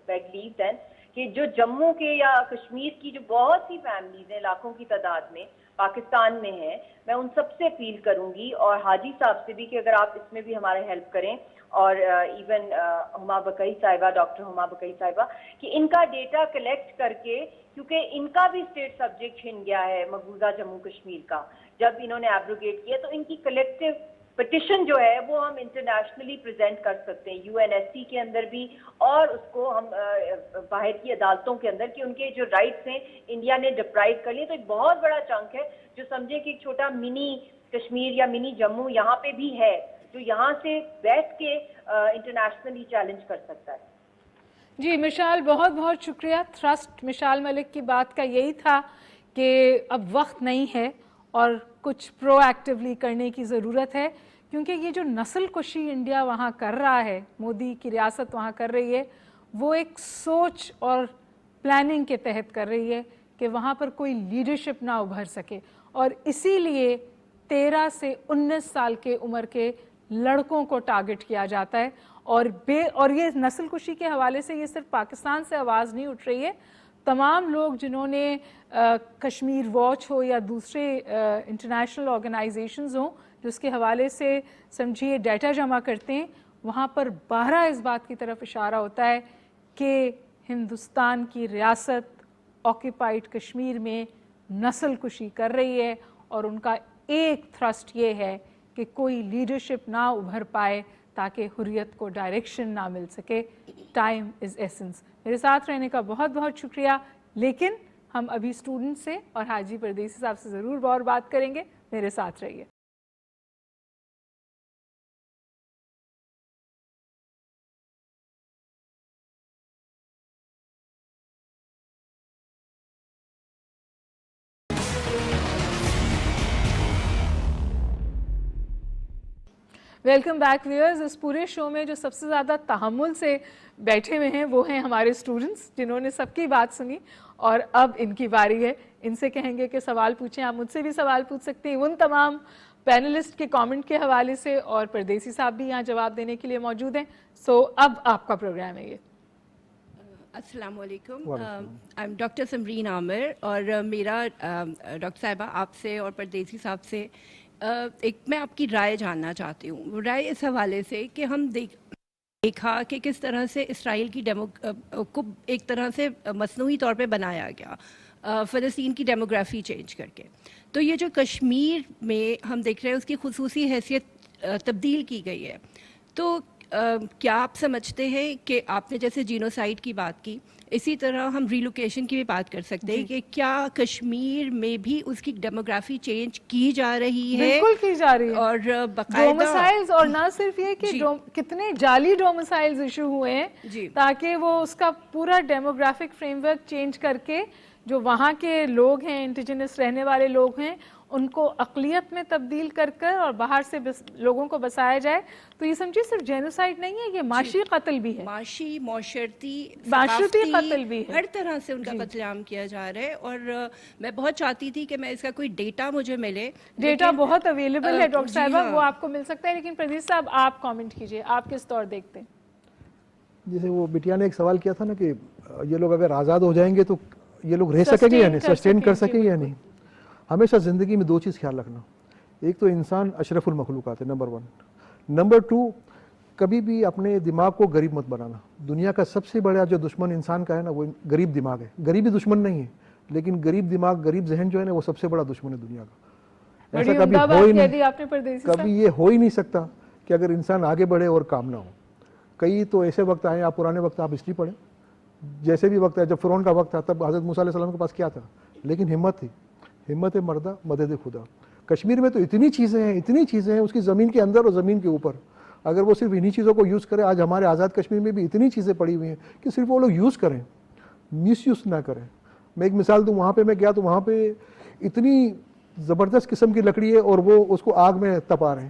S1: بیگ لیو دین, کہ جو جموں کے یا کشمیر کی جو بہت سی فیملیز ہیں لاکھوں کی تعداد میں پاکستان میں ہیں, میں ان سب سے اپیل کروں گی اور حاجی صاحب سے بھی کہ اگر آپ اس میں بھی ہمارے ہیلپ کریں, اور ایون ہما بقئی صاحبہ, ڈاکٹر ہما بقئی صاحبہ, کہ ان کا ڈیٹا کلیکٹ کر کے, کیونکہ ان کا بھی اسٹیٹ سبجیکٹ چھن گیا ہے مقبوضہ جموں کشمیر کا جب انہوں نے ایبروگیٹ کیا, تو ان کی کلیکٹیو پٹیشن جو ہے وہ ہم انٹرنیشنلی پریزنٹ کر سکتے ہیں UNSC کے اندر بھی, اور اس کو ہم باہر کی عدالتوں کے اندر, کہ ان کے جو رائٹس ہیں انڈیا نے ڈپرائیو کر لیے. تو ایک بہت بڑا چنک ہے جو سمجھے کہ ایک چھوٹا منی کشمیر یا منی جموں یہاں پہ بھی ہے, جو یہاں سے بیٹھ کے انٹرنیشنلی چیلنج کر سکتا ہے.
S2: جی مشال, بہت بہت شکریہ. تھرسٹ مشال ملک کی بات کا یہی تھا کہ اب وقت نہیں ہے اور کچھ پرو ایکٹیولی کرنے کی ضرورت ہے, کیونکہ یہ جو نسل کشی انڈیا وہاں کر رہا ہے, مودی کی ریاست وہاں کر رہی ہے, وہ ایک سوچ اور پلاننگ کے تحت کر رہی ہے کہ وہاں پر کوئی لیڈرشپ نہ ابھر سکے, اور اسی لیے 13 سے 19 سال کے عمر کے لڑکوں کو ٹارگٹ کیا جاتا ہے. اور یہ نسل کشی کے حوالے سے یہ صرف پاکستان سے آواز نہیں اٹھ رہی ہے, تمام لوگ جنہوں نے کشمیر واچ ہو یا دوسرے انٹرنیشنل آرگنائزیشنز ہوں جو اس کے حوالے سے سمجھیے ڈیٹا جمع کرتے ہیں, وہاں پر 12 اس بات کی طرف اشارہ ہوتا ہے کہ ہندوستان کی ریاست آکیپائڈ کشمیر میں نسل کشی کر رہی ہے, اور ان کا ایک تھرسٹ یہ ہے کہ کوئی لیڈرشپ نہ ابھر پائے تاکہ حریت کو ڈائریکشن نہ مل سکے. Time is essence. میرے ساتھ رہنے کا بہت بہت شکریہ, لیکن ہم ابھی اسٹوڈنٹ سے اور حاجی پردیسی صاحب سے ضرور اور بات کریں گے. میرے ساتھ رہیے. Welcome back wears. اس پورے شو میں جو سب سے زیادہ تحمل سے بیٹھے ہوئے ہیں وہ ہیں ہمارے اسٹوڈنٹس, جنہوں نے سب کی بات سنی, اور اب ان کی باری ہے. ان سے کہیں گے کہ سوال پوچھیں. آپ مجھ سے بھی سوال پوچھ سکتے ہیں ان تمام پینلسٹ کے کامنٹ کے حوالے سے, اور پردیسی صاحب بھی یہاں جواب دینے کے لیے موجود ہیں. سو اب آپ کا پروگرام ہے یہ.
S7: السلام علیکم. آئی ایم ڈاکٹر سمرین عامر, اور میرا ڈاکٹر صاحبہ آپ سے اور پردیسی صاحب سے ایک میں آپ کی رائے جاننا چاہتی ہوں. رائے اس حوالے سے کہ ہم دیکھا کہ کس طرح سے اسرائیل کی کو ایک طرح سے مصنوعی طور پہ بنایا گیا فلسطین کی ڈیموگرافی چینج کر کے. تو یہ جو کشمیر میں ہم دیکھ رہے ہیں اس کی خصوصی حیثیت تبدیل کی گئی ہے. تو کیا آپ سمجھتے ہیں کہ آپ نے جیسے جینوسائڈ کی بات کی, اسی طرح ہم ریلوکیشن کی بھی بات کر سکتے ہیں کہ کیا کشمیر میں بھی اس کی ڈیموگرافی چینج کی جا رہی ہے؟
S2: بالکل کی جا رہی ہے,
S7: اور باقاعدہ
S2: ڈومسائلز, اور نہ صرف یہ کہ کتنے جعلی ڈومسائلز ایشو ہوئے ہیں تاکہ وہ اس کا پورا ڈیموگرافک فریم ورک چینج کر کے جو وہاں کے لوگ ہیں, انڈیجنس رہنے والے لوگ ہیں, ان کو اقلیت میں تبدیل کر کر اور باہر سے لوگوں کو بسایا جائے. تو یہ سمجھیے صرف جینوسائڈ نہیں ہے, یہ معاشی قتل بھی ہے,
S7: معاشی, معاشرتی
S2: قتل بھی ہے,
S7: ہر طرح سے ان کا قتل عام کیا جا رہا ہے. اور میں بہت چاہتی تھی کہ میں اس کا کوئی ڈیٹا مجھے ملے.
S2: ڈیٹا بہت اویلیبل ہے ڈاکٹر صاحبہ, وہ آپ کو مل سکتا ہے. لیکن پردیس صاحب آپ کامنٹ کیجئے, آپ کس طور دیکھتے ہیں؟
S3: جیسے وہ بٹیا نے ایک سوال کیا تھا نا کہ یہ لوگ اگر آزاد ہو جائیں گے تو یہ لوگ رہ سکیں گے یا نہیں, سسٹین کر سکیں یا نہیں. ہمیشہ زندگی میں 2 چیز خیال رکھنا. ایک تو انسان اشرف المخلوقات ہے, نمبر 1. نمبر 2, کبھی بھی اپنے دماغ کو غریب مت بنانا. دنیا کا سب سے بڑا جو دشمن انسان کا ہے نا وہ غریب دماغ ہے. غریبی دشمن نہیں ہے, لیکن غریب دماغ, غریب ذہن جو ہے نا وہ سب سے بڑا دشمن ہے دنیا کا. ایسا کبھی ہو ہی نہیں, کبھی یہ ہو ہی نہیں سکتا کہ اگر انسان آگے بڑھے اور کام نہ ہو. کئی تو ایسے وقت آئے, آپ پرانے وقت آپ ہسٹری پڑھیں, جیسے بھی وقت ہے, جب فرعون کا وقت تھا تب حضرت موسیٰ علیہ السلام کے پاس کیا تھا, لیکن ہمت تھی. ہمت مردہ مدد خدا. کشمیر میں تو اتنی چیزیں ہیں اس کی زمین کے اندر اور زمین کے اوپر. اگر وہ صرف انہی چیزوں کو یوز کرے, آج ہمارے آزاد کشمیر میں بھی اتنی چیزیں پڑی ہوئی ہیں کہ صرف وہ لوگ یوز کریں, مس یوز نہ کریں. میں ایک مثال دوں, وہاں پہ میں گیا تو وہاں پہ اتنی زبردست قسم کی لکڑی ہے اور وہ اس کو آگ میں تپا رہے ہیں.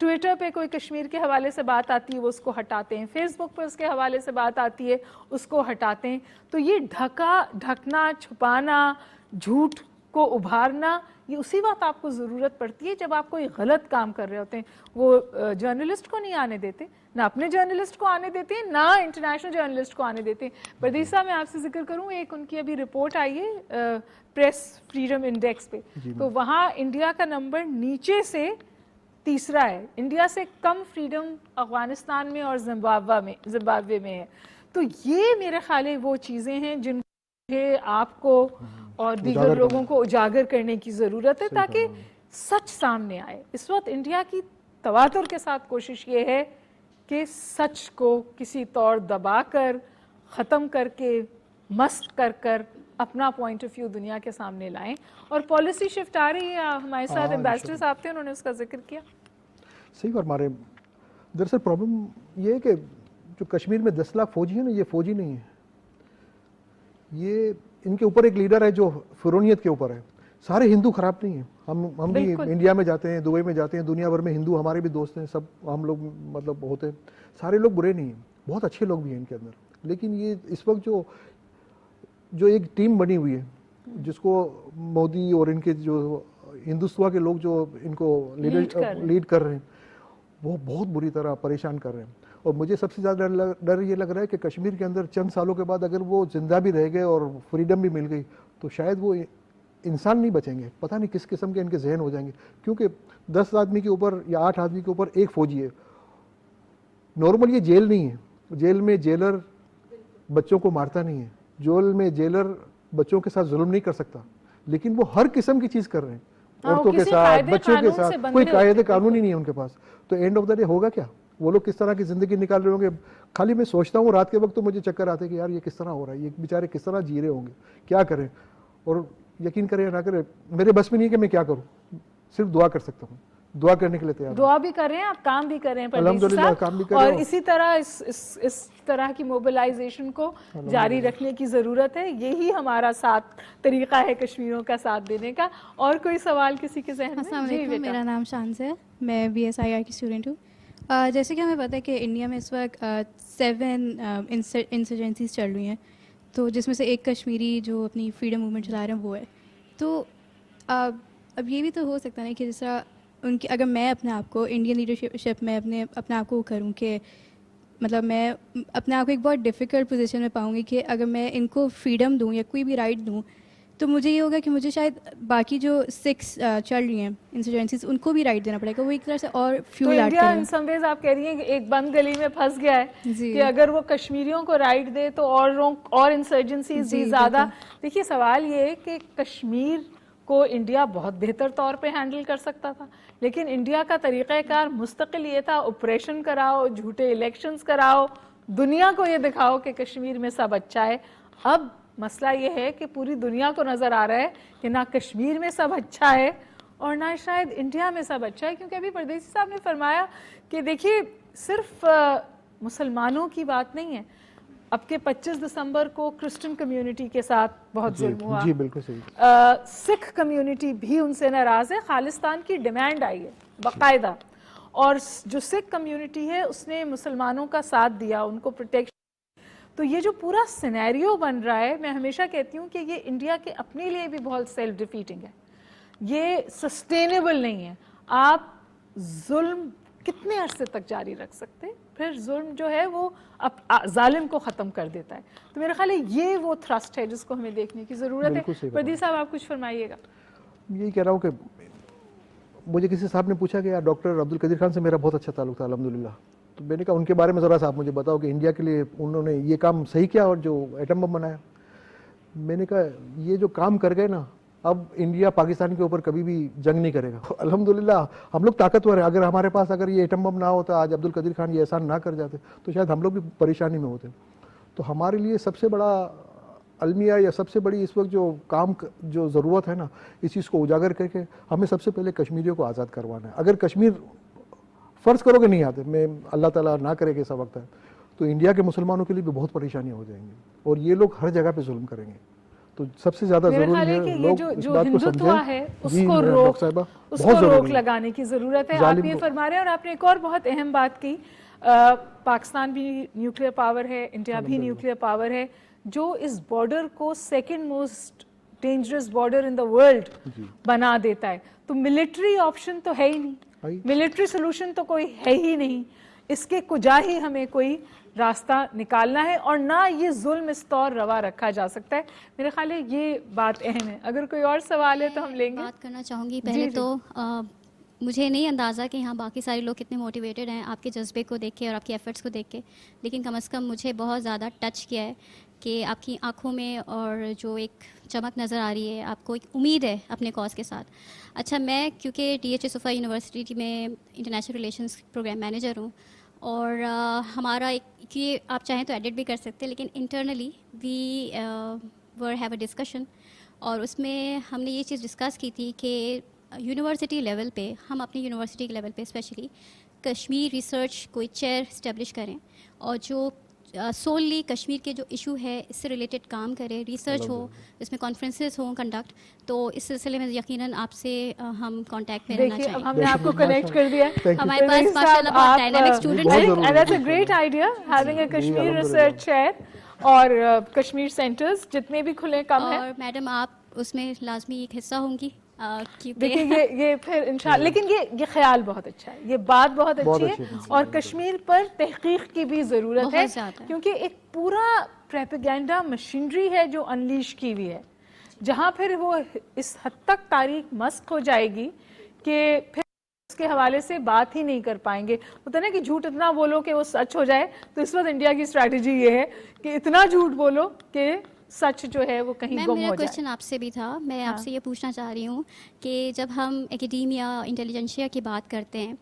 S2: ٹویٹر پہ کوئی کشمیر کے حوالے سے بات آتی ہے وہ اس کو ہٹاتے ہیں, فیس بک پہ اس کے حوالے سے بات آتی ہے اس کو ہٹاتے ہیں. تو یہ ڈھکنا, چھپانا, جھوٹ کو ابھارنا, یہ اسی وقت آپ کو ضرورت پڑتی ہے جب آپ کوئی غلط کام کر رہے ہوتے ہیں. وہ جرنلسٹ کو نہیں آنے دیتے, نہ اپنے جرنلسٹ کو آنے دیتے ہیں, نہ انٹرنیشنل جرنلسٹ کو آنے دیتے ہیں. پردیش صاحب میں آپ سے ذکر کروں, ایک ان کی ابھی رپورٹ آئی ہے پریس فریڈم انڈیکس پہ, تو وہاں انڈیا کا نمبر نیچے سے تیسرا ہے. انڈیا سے کم فریڈم افغانستان میں اور زمبابوے میں ہے. تو یہ میرے خیال ہے وہ چیزیں ہیں جن کو آپ کو اور دیگر لوگوں کو اجاگر کرنے کی ضرورت ہے تاکہ سچ سامنے آئے. اس وقت انڈیا کی تواتر کے ساتھ کوشش یہ ہے کہ سچ کو کسی طور دبا کر, ختم کر کے, مسٹ کر کر اپنا پوائنٹ آف ویو دنیا کے سامنے لائیں. اور پالیسی شفٹ آ رہی ہے, ہمارے ساتھ ایمبیسڈر صاحب تھے, انہوں نے اس کا ذکر کیا.
S3: صحیح فرما رہے ہیں. دراصل پرابلم یہ ہے کہ جو کشمیر میں 10 لاکھ فوجی ہیں نا, یہ فوجی نہیں ہے, یہ ان کے اوپر ایک لیڈر ہے جو فرونیت کے اوپر ہے. سارے ہندو خراب نہیں ہیں. ہم بھی انڈیا میں جاتے ہیں, دبئی میں جاتے ہیں, دنیا بھر میں ہندو ہمارے بھی دوست ہیں, سب ہم لوگ مطلب ہوتے ہیں. سارے لوگ برے نہیں ہیں, بہت اچھے لوگ بھی ہیں ان کے اندر. لیکن یہ اس وقت جو ایک ٹیم بنی ہوئی ہے جس کو مودی اور ان کے جو ہندوستوا کے لوگ جو ان کو لیڈ کر رہے ہیں وہ بہت بری طرح پریشان کر رہے ہیں. اور مجھے سب سے زیادہ ڈر یہ لگ رہا ہے کہ کشمیر کے اندر چند سالوں کے بعد اگر وہ زندہ بھی رہ گئے اور فریڈم بھی مل گئی تو شاید وہ انسان نہیں بچیں گے. پتہ نہیں کس قسم کے ان کے ذہن ہو جائیں گے, کیونکہ 10 آدمی کے اوپر یا 8 آدمی کے اوپر ایک فوجی ہے. نارمل یہ جیل نہیں ہے, جیل میں جیلر بچوں کو مارتا نہیں ہے, جیل میں جیلر بچوں کے ساتھ ظلم نہیں کر سکتا, لیکن وہ ہر قسم کی چیز کر رہے ہیں, عورتوں کے ساتھ, بچوں کے ساتھ. کوئی قاعدے قانون ہی نہیں ہے ان کے پاس. تو اینڈ آف دا ڈے ہوگا کیا؟ وہ لوگ کس طرح کی زندگی نکال رہے ہوں گے. خالی میں سوچتا ہوں رات کے وقت تو مجھے چکر آتے کہ یار یہ کس طرح ہو رہا ہے, یہ بیچارے کس طرح جی رہے ہوں گے, کیا کریں. اور یقین کریں یا نہ کریں, میرے بس میں نہیں ہے کہ میں کیا کروں, صرف دعا کر سکتا ہوں. دعا کرنے کے لیے تیار,
S2: دعا بھی کر رہے ہیں آپ, کام بھی کر رہے ہیں الحمدللہ, کام بھی کر رہے ہیں. اور اسی طرح اس طرح کی موبلائزیشن کو جاری رکھنے کی ضرورت ہے. یہی ہمارا طریقہ ہے کشمیروں کا ساتھ دینے کا. اور کوئی سوال کسی کے ذہن میں؟
S8: السلام علیکم, میرا نام شانز ہے, میں BSIR کی اسٹوڈنٹ ہوں. جیسے کہ ہمیں پتہ ہے کہ انڈیا میں اس وقت 7 انسرجنسیز چل رہی ہیں, تو جس میں سے ایک کشمیری جو اپنی فریڈم موومنٹ چلا رہے ہیں وہ ہے. تو اب یہ بھی تو ہو سکتا ہے کہ جس طرح ان کی, اگر میں اپنے آپ کو انڈین لیڈرشپ میں اپنے آپ کو کروں کہ مطلب میں اپنے آپ کو ایک بہت ڈیفیکلٹ پوزیشن میں پاؤں گی کہ اگر میں ان کو فریڈم دوں یا کوئی بھی رائٹ دوں تو مجھے یہ ہوگا کہ مجھے شاید باقی جو 6 چل رہی ہیں انسرجنسیز ان کو بھی رائٹ دینا پڑے گا. وہ ایک طرح سے اور فیول ایڈ کریں.
S2: ان سم ویز آپ کہہ رہی ہیں کہ ایک بند گلی میں پھنس گیا ہے کہ اگر وہ کشمیریوں کو رائٹ دے تو اور انسرجنسیز بھی زیادہ. دیکھیے سوال یہ ہے کہ کشمیر کو انڈیا بہت بہتر طور پہ ہینڈل کر سکتا تھا, لیکن انڈیا کا طریقہ کار مستقل یہ تھا, آپریشن کراؤ, جھوٹے الیکشنز کراؤ, دنیا کو یہ دکھاؤ کہ کشمیر میں سب اچھا ہے. اب مسئلہ یہ ہے کہ پوری دنیا کو نظر آ رہا ہے کہ نہ کشمیر میں سب اچھا ہے اور نہ شاید انڈیا میں سب اچھا ہے. کیونکہ ابھی پردیسی صاحب نے فرمایا کہ دیکھیے صرف مسلمانوں کی بات نہیں ہے, اب کے 25 دسمبر کو کرسچن کمیونٹی کے ساتھ بہت ظلم ہوا.
S3: جی بالکل صحیح.
S2: سکھ کمیونٹی بھی ان سے ناراض ہے. خالصتان کی ڈیمانڈ آئی ہے باقاعدہ, اور جو سکھ کمیونٹی ہے اس نے مسلمانوں کا ساتھ دیا, ان کو پروٹیکشن. تو یہ جو پورا سینیریو بن رہا ہے, میں ہمیشہ کہتی ہوں کہ یہ انڈیا کے اپنے لیے بھی بہت سیلف ڈیفیٹنگ ہے, یہ سسٹینیبل نہیں ہے. آپ ظلم کتنے عرصے تک جاری رکھ سکتے, پھر ظلم جو ہے وہ ظالم کو ختم کر دیتا ہے. تو میرا خیال ہے یہ وہ تھرسٹ ہے جس کو ہمیں دیکھنے کی ضرورت ہے. پردیپ صاحب آپ کچھ فرمائیے گا.
S3: یہی کہہ رہا ہوں کہ مجھے کسی صاحب نے پوچھا کہ یار ڈاکٹر عبد القدیر خان سے میرا بہت اچھا تعلق تھا الحمدللہ, تو میں نے کہا ان کے بارے میں ذرا سا آپ مجھے بتاؤ کہ انڈیا کے لیے انہوں نے یہ کام صحیح کیا اور جو ایٹم بم بنایا. میں نے کہا یہ جو کام کر گئے نا, اب انڈیا پاکستان کے اوپر کبھی بھی جنگ نہیں کرے گا. الحمدللہ ہم لوگ طاقتور ہیں. اگر ہمارے پاس اگر یہ ایٹم بم نہ ہوتا, آج عبد القدیر خان یہ احسان نہ کر جاتے, تو شاید ہم لوگ بھی پریشانی میں ہوتے. تو ہمارے لیے سب سے بڑا المیہ یا سب سے بڑی اس وقت جو کام جو ضرورت ہے نا, اس چیز کو اجاگر کر کے ہمیں سب سے پہلے کشمیریوں کو آزاد کروانا ہے. اگر کشمیر فرض کرو کہ نہیں آتے, میں اللہ تعالیٰ نہ کرے کہ ایسا وقت ہے, تو انڈیا کے مسلمانوں کے لیے بھی بہت پریشانیاں ہو جائیں گی, اور یہ لوگ ہر جگہ پہ ظلم کریں گے. تو سب سے زیادہ ضروری ہے لوگ اس بات کو سمجھیں
S2: ہے اس کو روک لگانے کی ضرورت ہے. آپ یہ فرما رہے ہیں. اور آپ نے ایک اور بہت اہم بات کی, پاکستان بھی نیوکلیر پاور ہے, انڈیا بھی نیوکلیر پاور ہے, جو اس بارڈر کو second most dangerous border in the world بنا دیتا ہے. تو ملٹری آپشن تو ہے ہی نہیں, ملٹری سولوشن تو کوئی ہے ہی نہیں, اس کے کجا ہی ہمیں کوئی راستہ نکالنا ہے, اور نہ یہ ظلم اس طور روا رکھا جا سکتا ہے. میرے خیال ہے یہ بات اہم ہے. اگر کوئی اور سوال ہے تو ہم لیں گے.
S9: بات کرنا چاہوں گی پہلے تو مجھے نہیں اندازہ کہ یہاں باقی سارے لوگ کتنے موٹیویٹڈ ہیں آپ کے جذبے کو دیکھ کے اور آپ کے ایفرٹس کو دیکھ کے, لیکن کم از کم مجھے بہت زیادہ ٹچ کیا ہے کہ آپ کی آنکھوں میں اور جو ایک چمک نظر آ رہی ہے, آپ کو ایک امید ہے اپنے کاز کے ساتھ. اچھا, میں کیونکہ DHA صفا یونیورسٹی میں انٹرنیشنل ریلیشنز پروگرام مینیجر ہوں, اور ہمارا ایک یہ آپ چاہیں تو ایڈٹ بھی کر سکتے ہیں, لیکن internally we were have a discussion, اور اس میں ہم نے یہ چیز ڈسکس کی تھی کہ یونیورسٹی لیول پہ ہم اپنی یونیورسٹی کے لیول پہ اسپیشلی کشمیر ریسرچ کوئی چیئر اسٹیبلش کریں, اور جو سوللی کشمیر کے جو ایشو ہے اس سے ریلیٹڈ کام کرے, ریسرچ ہو, اس میں کانفرنسز ہوں کنڈکٹ. تو اس سلسلے میں یقیناً آپ سے ہم کانٹیکٹ میں رہنا چاہیں.
S2: ہم نے آپ کو کنیکٹ کر دیا ہے.
S9: ہمارے پاس ماشاءاللہ بہت ڈائنامک اسٹوڈنٹس ہیں.
S2: And that's a great idea, having a Kashmir research chair اور کشمیر سینٹرز جتنے بھی کھلے کم ہیں.
S9: اور میڈم آپ اس میں لازمی ایک حصہ ہوں گی,
S2: دیکھیں یہ پھر انشاءاللہ. لیکن یہ خیال بہت اچھا ہے, یہ بات بہت اچھی ہے, اور کشمیر پر تحقیق کی بھی ضرورت ہے, کیونکہ ایک پورا پروپیگنڈا مشینری ہے جو انلیش کی ہوئی ہے, جہاں پھر وہ اس حد تک تاریخ مسخ ہو جائے گی کہ پھر اس کے حوالے سے بات ہی نہیں کر پائیں گے. ہوتا ہے نا کہ جھوٹ اتنا بولو کہ وہ سچ ہو جائے. تو اس وقت انڈیا کی اسٹریٹجی یہ ہے کہ اتنا جھوٹ بولو کہ سچ جو ہے وہ کہیں گم ہو جائے.
S9: میرا کوشچن آپ سے بھی تھا, میں آپ سے یہ پوچھنا چاہ رہی ہوں کہ جب ہم ایکیڈیمیا انٹیلیجنشیا کی بات کرتے ہیں,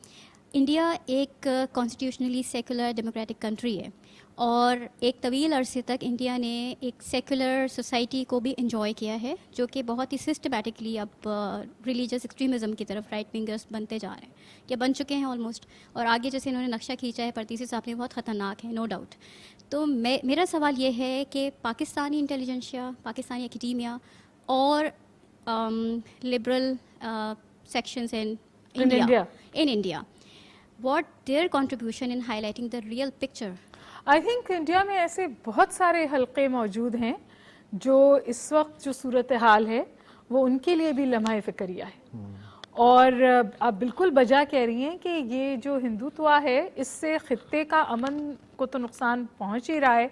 S9: انڈیا ایک کانسٹیٹیوشنلی سیکولر ڈیموکریٹک کنٹری ہے, اور ایک طویل عرصے تک انڈیا نے ایک سیکولر سوسائٹی کو بھی انجوائے کیا ہے, جو کہ بہت ہی سسٹمیٹکلی اب ریلیجس ایکسٹریمزم کی طرف رائٹ ونگرس بنتے جا رہے ہیں, یا بن چکے ہیں آلموسٹ, اور آگے جیسے انہوں نے نقشہ کھینچا ہے پردیسی صاحب نے, بہت خطرناک ہے, نو ڈاؤٹ. تو میرا سوال یہ ہے کہ پاکستانی انٹیلیجنشیا, پاکستانی ایکیڈیمیا اور liberal sections in India, what their contribution in highlighting the real picture.
S2: I think India میں ایسے بہت سارے حلقے موجود ہیں جو اس وقت جو صورتحال ہے وہ ان کے لیے بھی لمحہ فکریہ ہے, اور آپ بالکل بجا کہہ رہی ہیں کہ یہ جو ہندوتوا ہے اس سے خطے کا امن کو تو نقصان پہنچ ہی رہا ہے,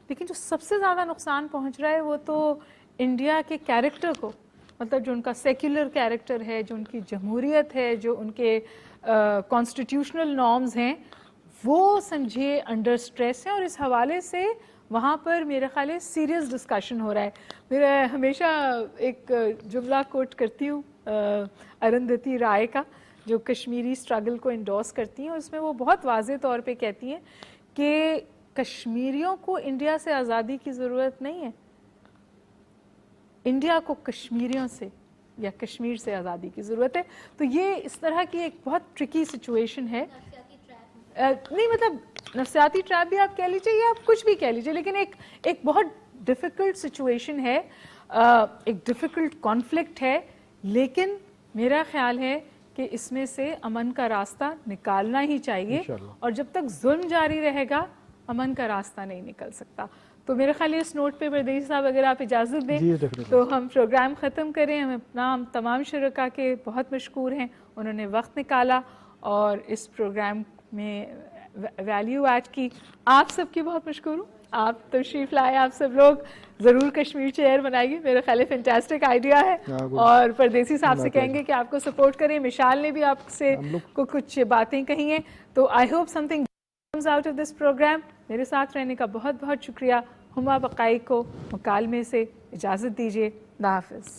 S2: لیکن جو سب سے زیادہ نقصان پہنچ رہا ہے وہ تو انڈیا کے کیریکٹر کو, مطلب جو ان کا سیکولر کیریکٹر ہے, جو ان کی جمہوریت ہے, جو ان کے کانسٹیٹیوشنل نارمز ہیں, وہ سمجھے انڈر سٹریس ہیں. اور اس حوالے سے وہاں پر میرے خیال ہے سیریس ڈسکشن ہو رہا ہے. میرا ہمیشہ ایک جملہ کوٹ کرتی ہوں ارندھتی رائے کا, جو کشمیری اسٹرگل کو انڈورس کرتی ہیں, اس میں وہ بہت واضح طور پہ کہتی ہیں کہ کشمیریوں کو انڈیا سے آزادی کی ضرورت نہیں ہے, انڈیا کو کشمیریوں سے یا کشمیر سے آزادی کی ضرورت ہے. تو یہ اس طرح کی ایک بہت ٹرکی سچویشن ہے. نہیں مطلب نفسیاتی ٹریپ بھی آپ کہہ لیجیے یا آپ کچھ بھی کہہ لیجیے, لیکن ایک بہت ڈیفیکلٹ سچویشن ہے, ایک ڈیفیکلٹ کانفلکٹ ہے, لیکن میرا خیال ہے کہ اس میں سے امن کا راستہ نکالنا ہی چاہیے, اور جب تک ظلم جاری رہے گا امن کا راستہ نہیں نکل سکتا. تو میرے خیال ہے اس نوٹ پہ پردیسی صاحب اگر آپ اجازت دیں تو ہم پروگرام ختم کریں. ہم تمام شرکاء کے بہت مشکور ہیں, انہوں نے وقت نکالا اور اس پروگرام میں ویلیو ایڈ کی. آپ سب کی بہت مشکور ہوں, آپ تشریف لائے, آپ سب لوگ ضرور کشمیر چیئر بنائیے, میرا خیال ہے فینٹاسٹک آئیڈیا ہے, اور پردیسی صاحب سے کہیں گے کہ آپ کو سپورٹ کریں. مشال نے بھی آپ سے کو کچھ باتیں کہی ہیں, تو I hope some thing comes out of this programme. میرے ساتھ رہنے کا بہت بہت شکریہ. ہما بقائی کو مکالمے سے اجازت دیجیے. اللہ حافظ.